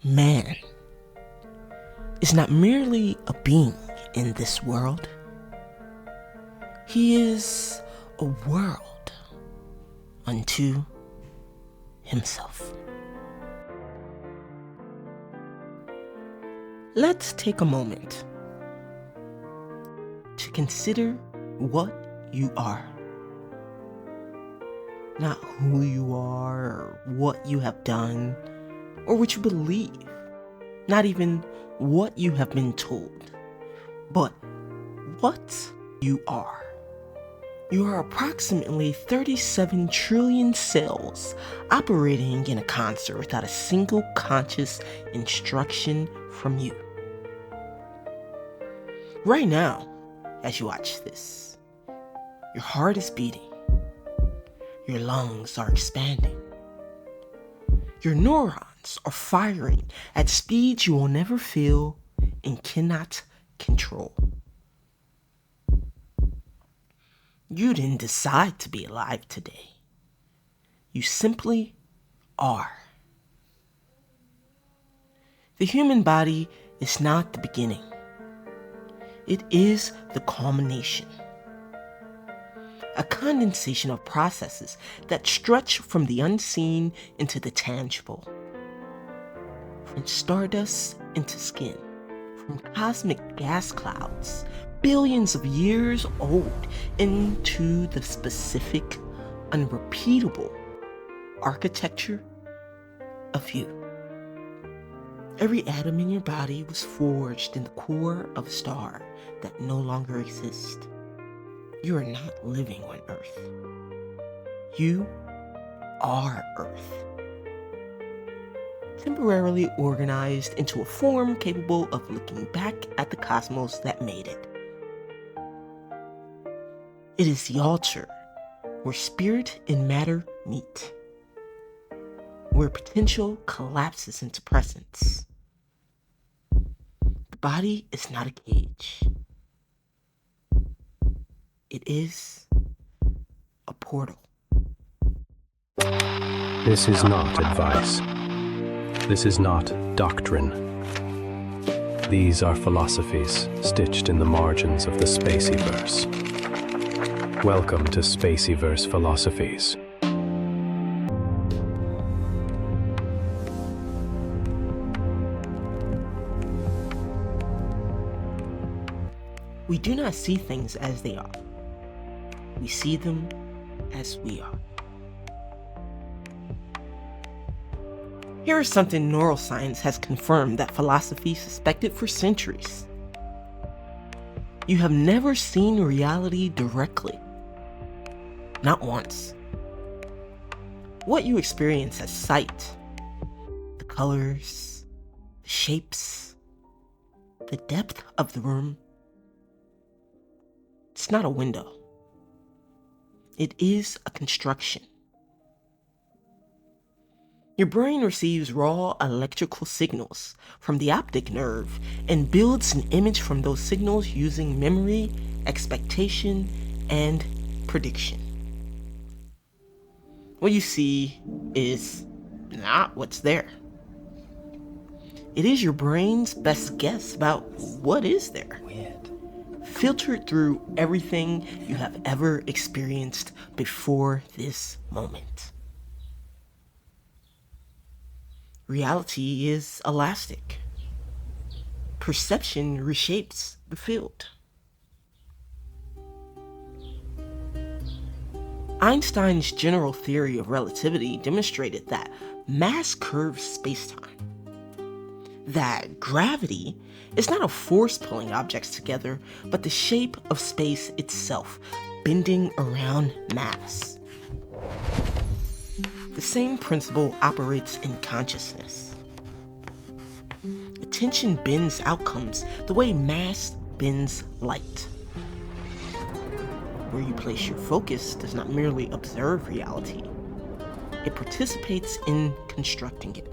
Man is not merely a being in this world. He is a world unto himself. Let's take a moment to consider what you are. Not who you are, or what you have done, or what you believe. Not even what you have been told, but what you are. You are approximately 37 trillion cells operating in a concert without a single conscious instruction from you. Right now, as you watch this, your heart is beating. Your lungs are expanding. Your neurons are firing at speeds you will never feel and cannot control. You didn't decide to be alive today. You simply are. The human body is not the beginning. It is the culmination. A condensation of processes that stretch from the unseen into the tangible. From stardust into skin. From cosmic gas clouds, billions of years old, into the specific, unrepeatable architecture of you. Every atom in your body was forged in the core of a star that no longer exists. You are not living on Earth. You are Earth. Temporarily organized into a form capable of looking back at the cosmos that made it. It is the altar where spirit and matter meet, where potential collapses into presence. The body is not a cage. It is a portal. This is not advice. This is not doctrine. These are philosophies stitched in the margins of the SpaceyVerse. Welcome to SpaceyVerse Philosophies. We do not see things as they are. We see them as we are. Here is something neuroscience has confirmed that philosophy suspected for centuries. You have never seen reality directly. Not once. What you experience as sight, the colors, the shapes, the depth of the room, it's not a window. It is a construction. Your brain receives raw electrical signals from the optic nerve and builds an image from those signals using memory, expectation, and prediction. What you see is not what's there. It is your brain's best guess about what is there. Filtered through everything you have ever experienced before this moment. Reality is elastic. Perception reshapes the field. Einstein's general theory of relativity demonstrated that mass curves spacetime. That gravity is not a force pulling objects together, but the shape of space itself, bending around mass. The same principle operates in consciousness. Attention bends outcomes the way mass bends light. Where you place your focus does not merely observe reality, it participates in constructing it.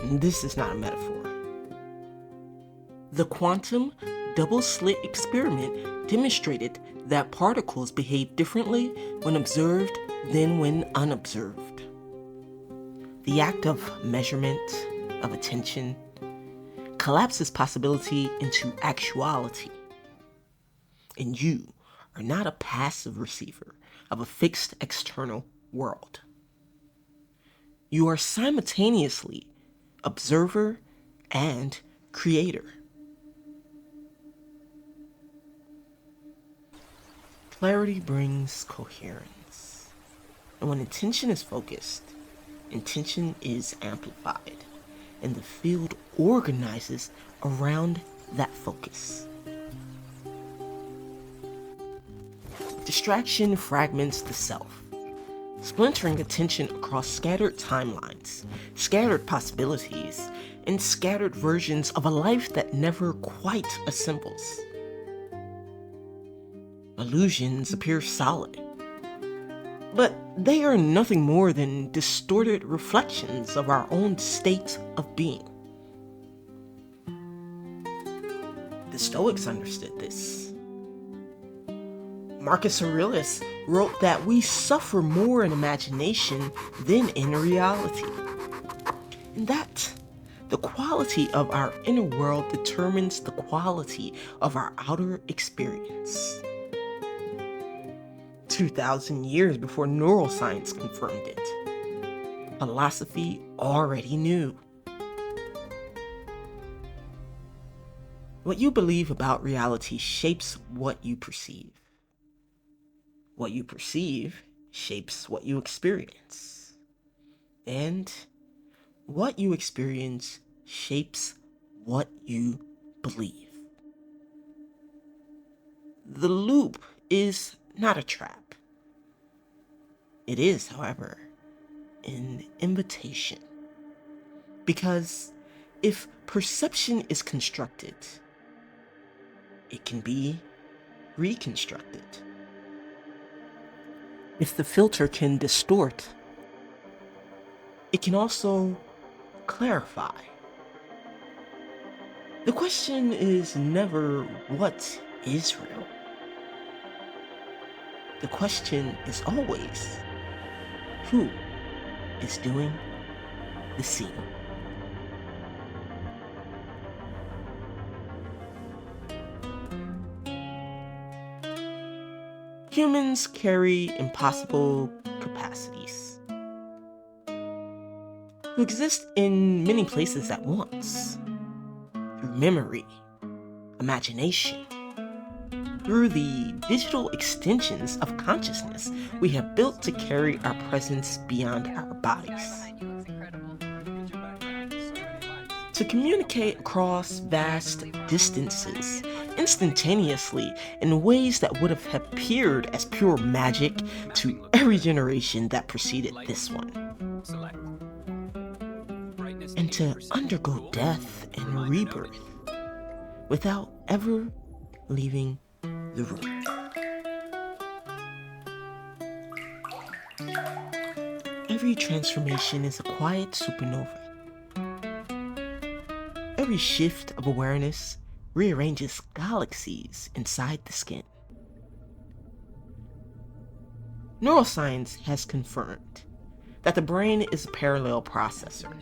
And this is not a metaphor. The quantum double-slit experiment demonstrated that particles behave differently when observed than when unobserved. The act of measurement, of attention collapses possibility into actuality. And you are not a passive receiver of a fixed external world. You are simultaneously observer and creator. Clarity brings coherence. And when attention is focused, intention is amplified, and the field organizes around that focus. Distraction fragments the self, splintering attention across scattered timelines, scattered possibilities, and scattered versions of a life that never quite assembles. Illusions appear solid, but they are nothing more than distorted reflections of our own state of being. The Stoics understood this. Marcus Aurelius wrote that we suffer more in imagination than in reality, and that the quality of our inner world determines the quality of our outer experience. 2,000 years before neuroscience confirmed it, philosophy already knew. What you believe about reality shapes what you perceive. What you perceive shapes what you experience. And what you experience shapes what you believe. The loop is not a trap. It is, however, an invitation. Because if perception is constructed, it can be reconstructed. If the filter can distort, it can also clarify. The question is never what is real. The question is always who is doing the seeing. Humans carry impossible capacities to exist in many places at once, through memory, imagination, through the digital extensions of consciousness we have built to carry our presence beyond our bodies. To communicate across vast distances instantaneously in ways that would have appeared as pure magic to every generation that preceded this one. And to undergo death and rebirth without ever leaving the room. Every transformation is a quiet supernova. Every shift of awareness rearranges galaxies inside the skin. Neuroscience has confirmed that the brain is a parallel processor,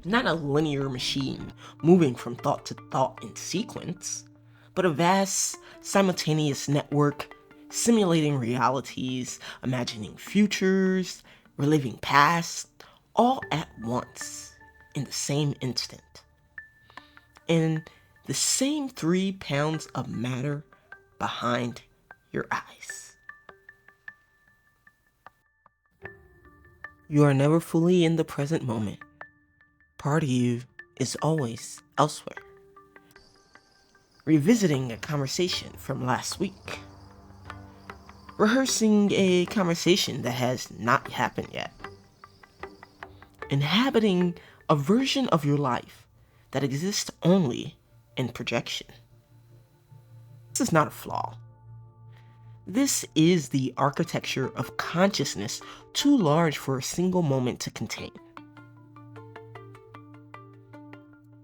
not a linear machine moving from thought to thought in sequence, but a vast, simultaneous network simulating realities, imagining futures, reliving past, all at once, in the same instant. In the same 3 pounds of matter behind your eyes. You are never fully in the present moment. Part of you is always elsewhere. Revisiting a conversation from last week. Rehearsing a conversation that has not happened yet. Inhabiting a version of your life that exists only in projection. This is not a flaw. This is the architecture of consciousness too large for a single moment to contain.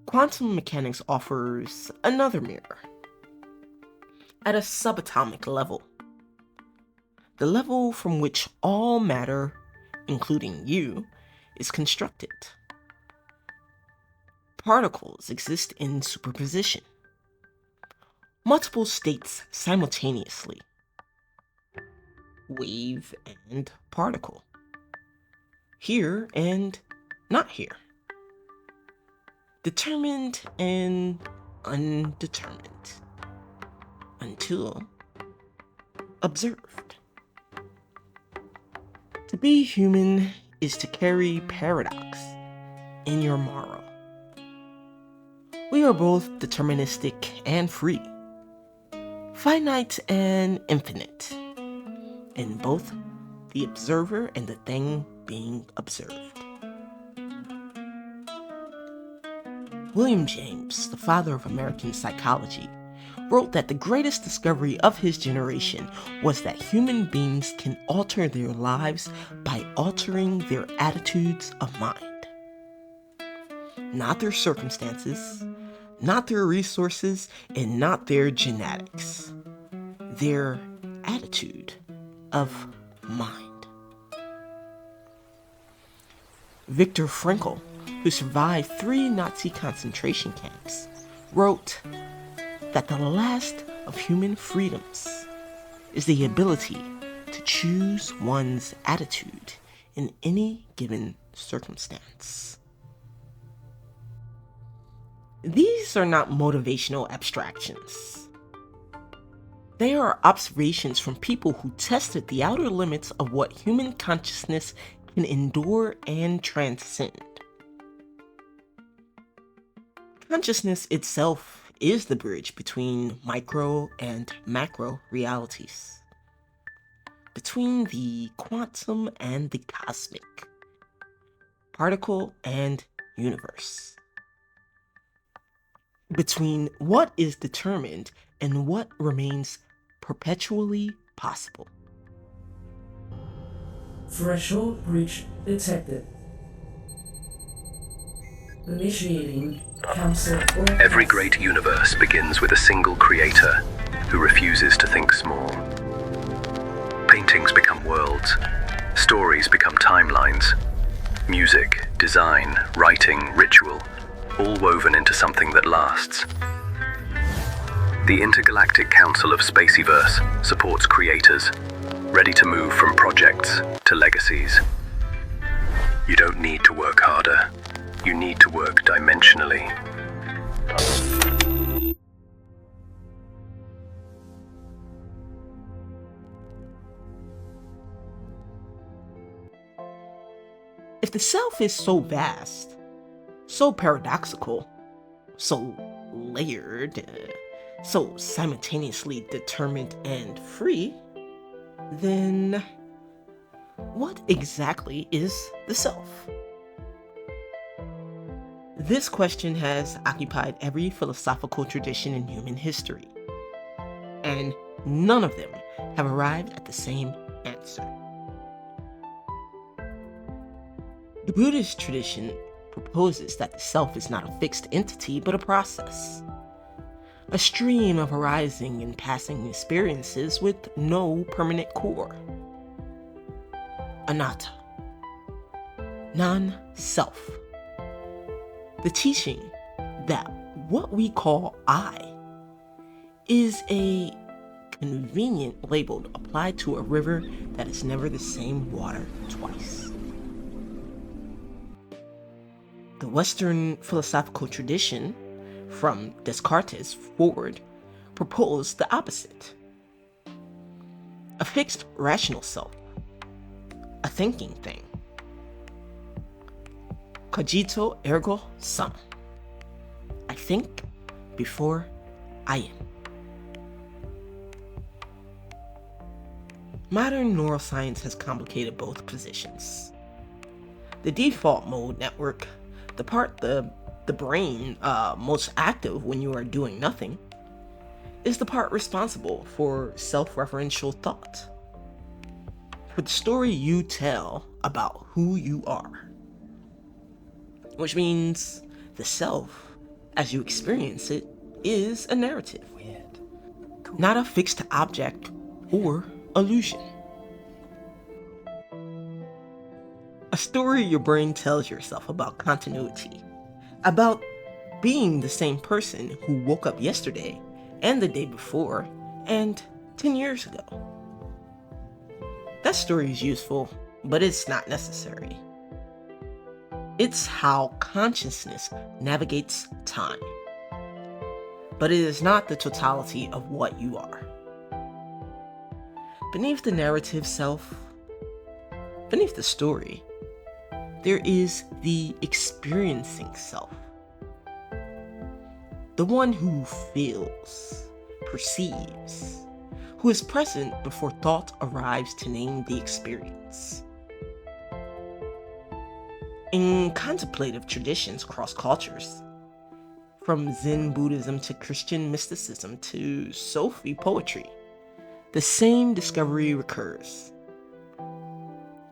Quantum mechanics offers another mirror. At a subatomic level. The level from which all matter, including you, is constructed. Particles exist in superposition. Multiple states simultaneously. Wave and particle. Here and not here. Determined and undetermined. Until observed. To be human is to carry paradox in your marrow. We are both deterministic and free, finite and infinite, in both the observer and the thing being observed. William James, the father of American psychology, wrote that the greatest discovery of his generation was that human beings can alter their lives by altering their attitudes of mind. Not their circumstances, not their resources, and not their genetics. Their attitude of mind. Viktor Frankl, who survived 3 Nazi concentration camps, wrote that the last of human freedoms is the ability to choose one's attitude in any given circumstance. These are not motivational abstractions. They are observations from people who tested the outer limits of what human consciousness can endure and transcend. Consciousness itself is the bridge between micro and macro realities, between the quantum and the cosmic, particle and universe, between what is determined and what remains perpetually possible. Threshold breach detected. Initiating council or... Every great universe begins with a single creator who refuses to think small. Paintings become worlds. Stories become timelines. Music, design, writing, ritual, all woven into something that lasts. The Intergalactic Council of SpaceyVerse supports creators, ready to move from projects to legacies. You don't need to work harder. You need to work dimensionally. If the self is so vast, so paradoxical, so layered, so simultaneously determined and free, then what exactly is the self? This question has occupied every philosophical tradition in human history, and none of them have arrived at the same answer. The Buddhist tradition proposes that the self is not a fixed entity but a process, a stream of arising and passing experiences with no permanent core. Anatta, non-self. The teaching that what we call I is a convenient label applied to a river that is never the same water twice. The Western philosophical tradition, from Descartes forward, proposed the opposite. A fixed rational self, a thinking thing. Cogito ergo sum. I think before I am. Modern neuroscience has complicated both positions. The default mode network, the part the brain most active when you are doing nothing, is the part responsible for self-referential thought, for the story you tell about who you are. Which means the self, as you experience it, is a narrative, not a fixed object or illusion. A story your brain tells yourself about continuity, about being the same person who woke up yesterday and the day before and 10 years ago. That story is useful, but it's not necessary. It's how consciousness navigates time. But it is not the totality of what you are. Beneath the narrative self, beneath the story, there is the experiencing self. The one who feels, perceives, who is present before thought arrives to name the experience. In contemplative traditions across cultures, from Zen Buddhism to Christian mysticism to Sufi poetry, the same discovery recurs.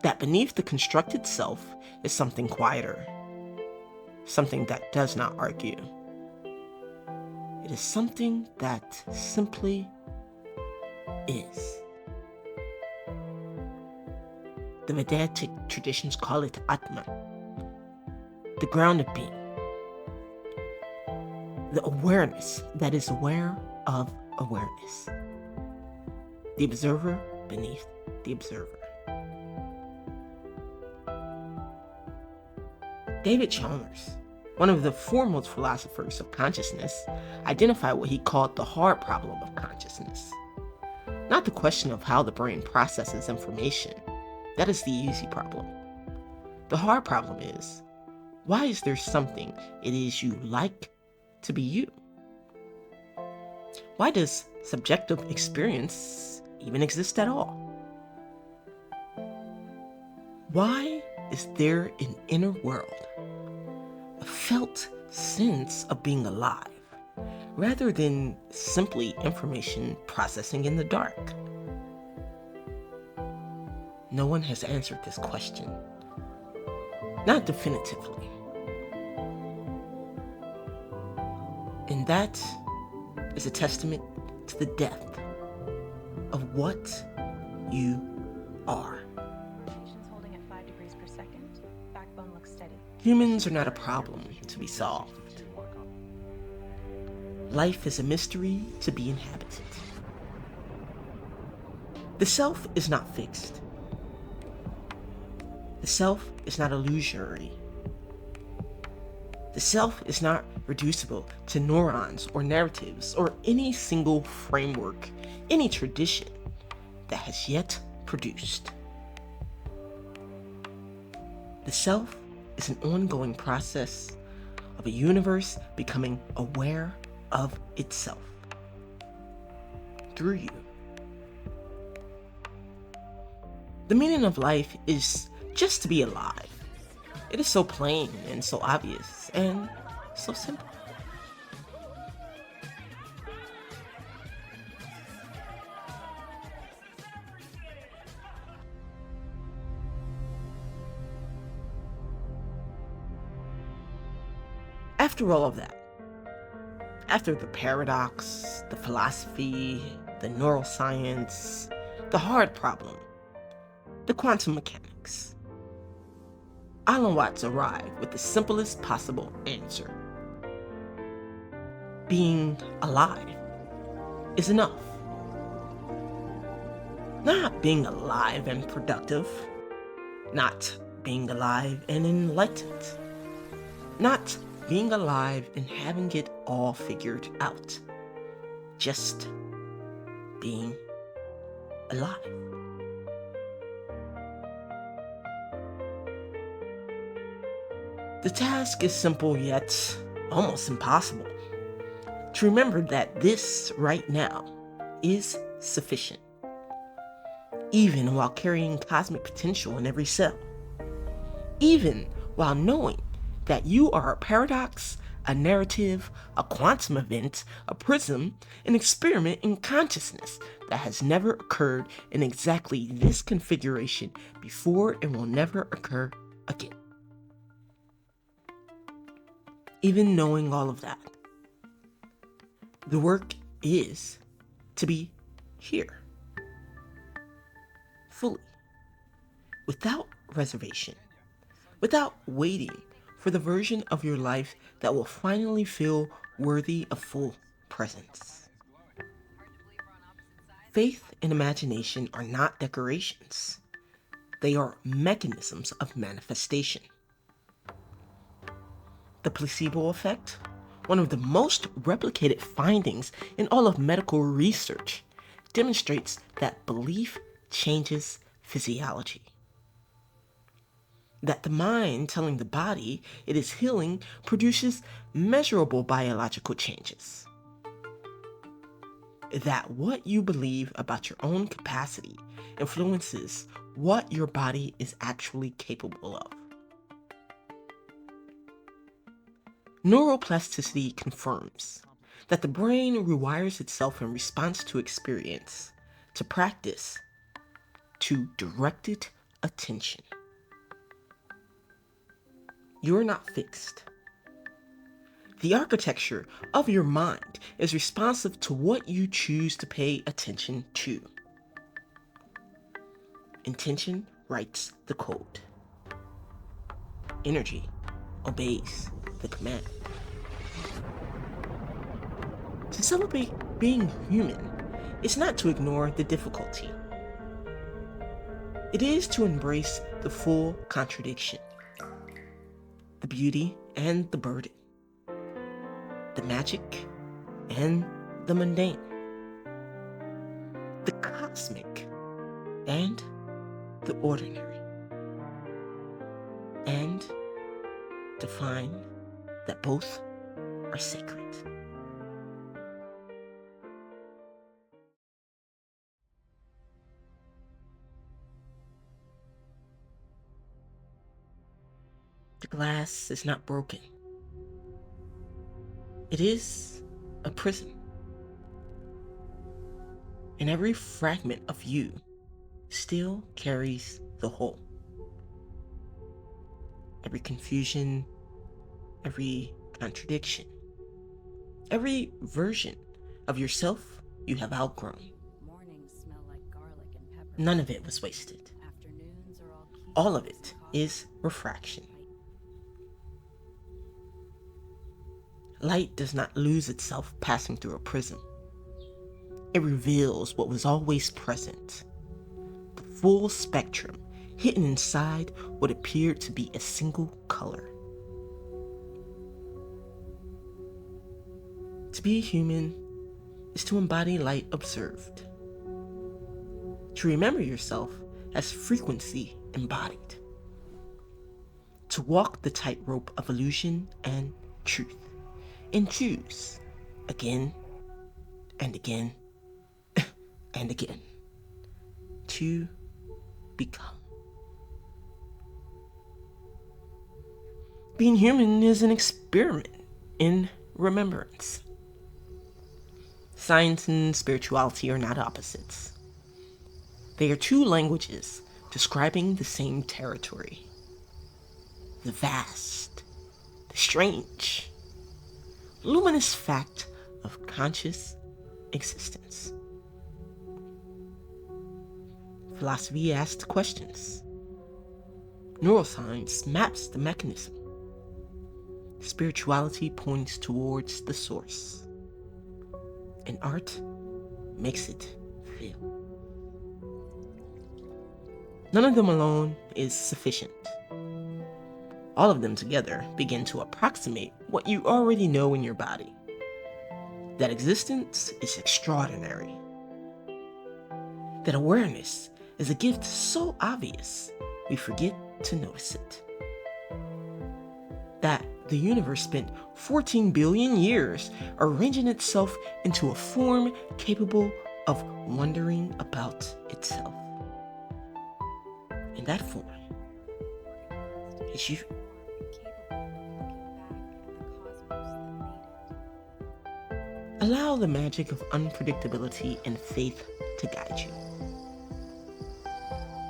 That beneath the constructed self is something quieter, something that does not argue. It is something that simply is. The Vedantic traditions call it Atman, the ground of being, the awareness that is aware of awareness, the observer beneath the observer. David Chalmers, one of the foremost philosophers of consciousness, identified what he called the hard problem of consciousness. Not the question of how the brain processes information. That is the easy problem. The hard problem is, why is there something it is you like to be you? Why does subjective experience even exist at all? Why is there an inner world, a felt sense of being alive, rather than simply information processing in the dark? No one has answered this question, not definitively. And that is a testament to the depth of what you are. Holding at 5 degrees per second. Backbone looks steady. Humans are not a problem to be solved. Life is a mystery to be inhabited. The self is not fixed. The self is not illusory. The self is not reducible to neurons or narratives or any single framework, any tradition that has yet produced. The self is an ongoing process of a universe becoming aware of itself through you. The meaning of life is just to be alive. It is so plain and so obvious and so simple. After all of that, after the paradox, the philosophy, the neuroscience, the hard problem, the quantum mechanics, Alan Watts arrived with the simplest possible answer. Being alive is enough. Not being alive and productive, not being alive and enlightened, not being alive and having it all figured out, just being alive. The task is simple yet almost impossible. To remember that this right now is sufficient, even while carrying cosmic potential in every cell, even while knowing that you are a paradox, a narrative, a quantum event, a prism, an experiment in consciousness that has never occurred in exactly this configuration before and will never occur again. Even knowing all of that, the work is to be here, fully, without reservation, without waiting for the version of your life that will finally feel worthy of full presence. Faith and imagination are not decorations. They are mechanisms of manifestation. The placebo effect, one of the most replicated findings in all of medical research, demonstrates that belief changes physiology. That the mind telling the body it is healing produces measurable biological changes. That what you believe about your own capacity influences what your body is actually capable of. Neuroplasticity confirms that the brain rewires itself in response to experience, to practice, to directed attention. You're not fixed. The architecture of your mind is responsive to what you choose to pay attention to. Intention writes the code. Energy obeys the command. To celebrate being human is not to ignore the difficulty. It is to embrace the full contradiction, the beauty and the burden, the magic and the mundane, the cosmic and the ordinary, and to find that both are sacred. The glass is not broken. It is a prism. And every fragment of you still carries the whole. Every confusion, every contradiction, every version of yourself you have outgrown. Mornings smell like garlic and pepper. None of it was wasted. Afternoons are all peace All of and it coffee. is refraction. Light does not lose itself passing through a prism. It reveals what was always present. The full spectrum hidden inside what appeared to be a single color. To be human is to embody light observed. To remember yourself as frequency embodied. To walk the tightrope of illusion and truth. And choose again and again and again to become. Being human is an experiment in remembrance. Science and spirituality are not opposites. They are two languages describing the same territory. The vast, the strange, luminous fact of conscious existence. Philosophy asks questions. Neuroscience maps the mechanism. Spirituality points towards the source. And art makes it feel. None of them alone is sufficient. All of them together begin to approximate what you already know in your body. That existence is extraordinary. That awareness is a gift so obvious we forget to notice it. That the universe spent 14 billion years arranging itself into a form capable of wondering about itself. And that form is you. Allow the magic of unpredictability and faith to guide you.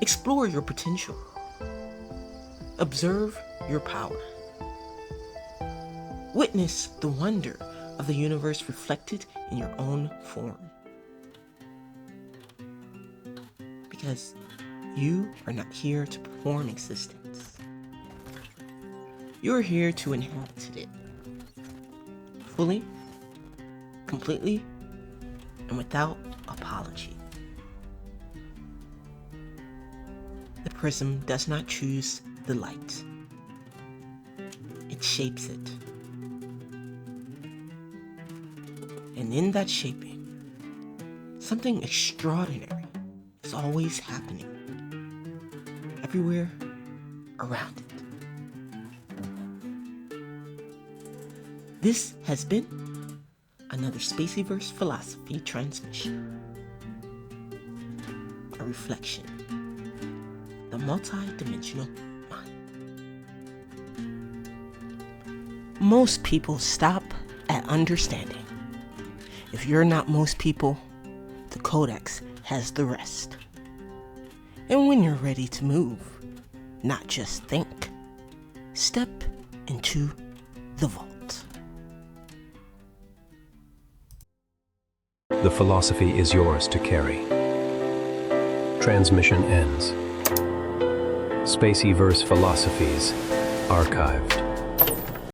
Explore your potential. Observe your power. Witness the wonder of the universe reflected in your own form. Because you are not here to perform existence. You're here to inhabit it. Fully, completely, and without apology. The prism does not choose the light. It shapes it. And in that shaping, something extraordinary is always happening. Everywhere around it. This has been another SpaceyVerse Philosophy transmission. A reflection. The multi-dimensional mind. Most people stop at understanding. If you're not most people, the CODEX has the rest. And when you're ready to move, not just think, step into the vault. The philosophy is yours to carry. Transmission ends. SpaceyVerse Philosophies archived.